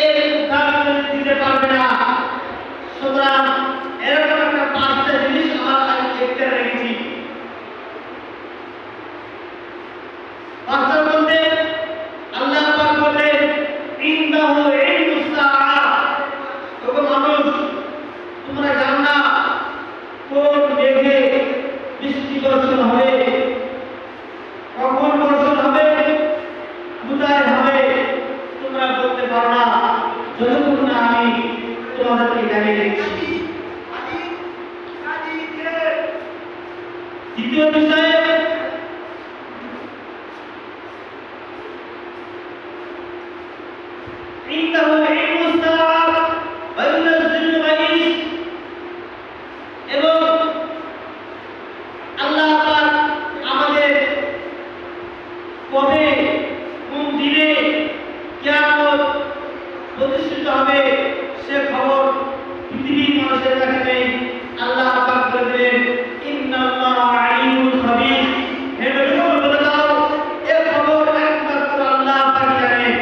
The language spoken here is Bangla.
এর উদাহরণ দিতে পারবে না। সুতরাং এরকম একটা পাঁচটা জিনিস আমি দেখতে রেখেছি। পাঁচটার মধ্যে আল্লাহ পাক বলেন ইন্নাহু ইলমুস সাআ। ওগো মানুষ, তোমরা জানো না কোন মেঘে বৃষ্টি বর্ষণ হবে, কখন বর্ষণ হবে, কোথায় হবে, তোমরা বলতে পারো না যতক্ষণ না আমি তোমাদেরকে জানিয়ে দিচ্ছি। দ্বিতীয় বিষয়ে ইন্নাহু ইলমুস সাআ ওয়া ইউনাজ্জিলুল গায়স। এবং আল্লাহ পাক আমাদের কবে কোন দিনে কিয়ামত প্রতিষ্ঠিত হবে সে খবর পৃথিবীর মানুষের কাছে নেই। আল্লাহ পাক বলেন ইন্নাল্লাহা আলিমুল খাবীর। হে নবী বলে দাও এই খবর একমাত্র আল্লাহ পাক জানেন।